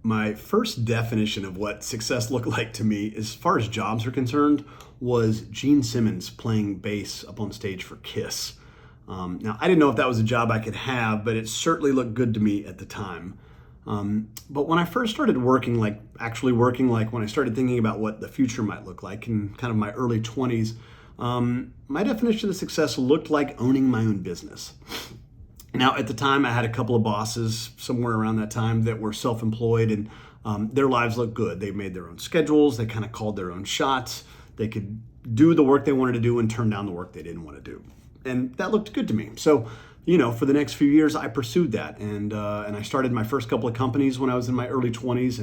My first definition of what success looked like to me, as far as jobs are concerned, was Gene Simmons playing bass up on stage for Kiss. Now, I didn't know if that was a job I could have, but it certainly looked good to me at the time. But when I first started working, actually working, when I started thinking about what the future might look like in kind of my early 20s, my definition of success looked like owning my own business. Now, at the time, I had a couple of bosses somewhere around that time that were self-employed, and their lives looked good. They made their own schedules. They kind of called their own shots. They could do the work they wanted to do and turn down the work they didn't want to do. And that looked good to me. So, for the next few years, I pursued that. And I started my first couple of companies when I was in my early 20s.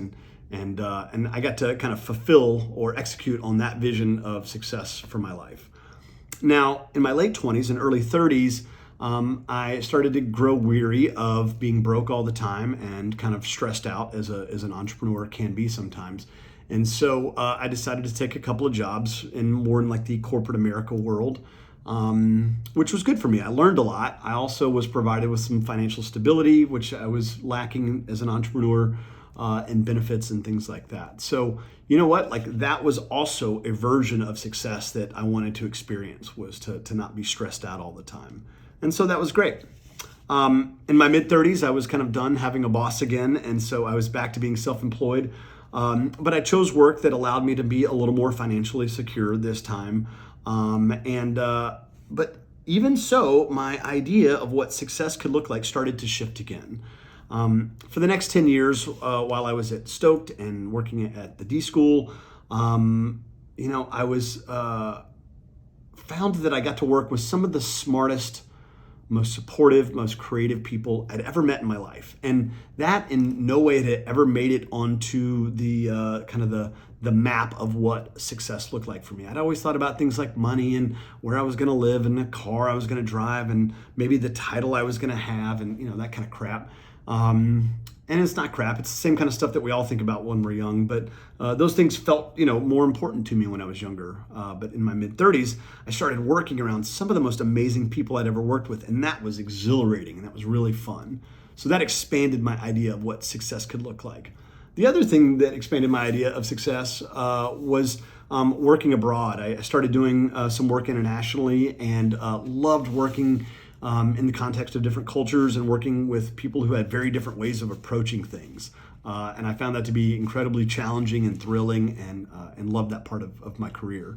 And I got to kind of fulfill or execute on that vision of success for my life. Now, in my late 20s and early 30s, I started to grow weary of being broke all the time and kind of stressed out as an entrepreneur can be sometimes. And so I decided to take a couple of jobs more in the corporate America world, which was good for me. I learned a lot. I also was provided with some financial stability, which I was lacking as an entrepreneur, and benefits and things like that. So you know what? That was also a version of success that I wanted to experience, was to not be stressed out all the time. And so that was great. In my mid-30s, I was kind of done having a boss again, and so I was back to being self-employed. But I chose work that allowed me to be a little more financially secure this time. But even so, my idea of what success could look like started to shift again. For the next 10 years, while I was at Stoked and working at the D School, I was found that I got to work with some of the smartest, most supportive, most creative people I'd ever met in my life. And that in no way had it ever made it onto the kind of the map of what success looked like for me. I'd always thought about things like money and where I was going to live and the car I was going to drive and maybe the title I was going to have and, that kind of crap. And it's not crap. It's the same kind of stuff that we all think about when we're young. But those things felt, more important to me when I was younger. But in my mid-30s, I started working around some of the most amazing people I'd ever worked with. And that was exhilarating. And that was really fun. So that expanded my idea of what success could look like. The other thing that expanded my idea of success was working abroad. I started doing some work internationally and loved working in the context of different cultures and working with people who had very different ways of approaching things. And I found that to be incredibly challenging and thrilling and loved that part of my career.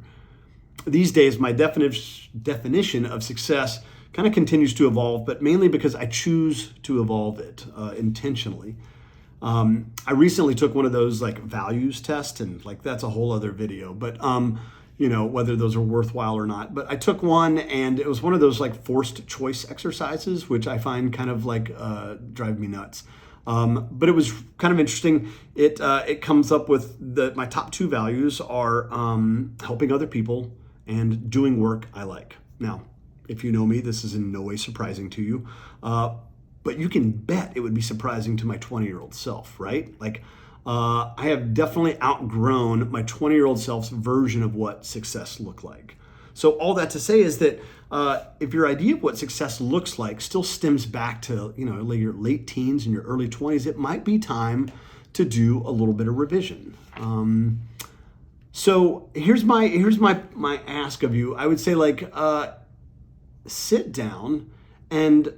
These days, my definition of success kind of continues to evolve, but mainly because I choose to evolve it intentionally. I recently took one of those values tests, and that's a whole other video, but whether those are worthwhile or not. But I took one, and it was one of those forced choice exercises, which I find kind of drive me nuts. But it was kind of interesting. It comes up with my top two values are helping other people and doing work I like. Now, if you know me, this is in no way surprising to you. But you can bet it would be surprising to my 20-year-old self, right? I have definitely outgrown my 20-year-old self's version of what success looked like. So all that to say is that if your idea of what success looks like still stems back to your late teens and your early 20s, it might be time to do a little bit of revision. So here's my ask of you. I would say sit down and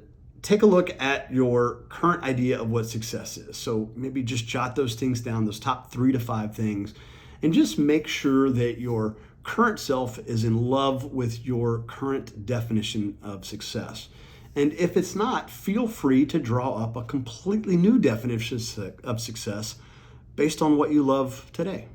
take a look at your current idea of what success is. So maybe just jot those things down, those top 3 to 5 things, and just make sure that your current self is in love with your current definition of success. And if it's not, feel free to draw up a completely new definition of success based on what you love today.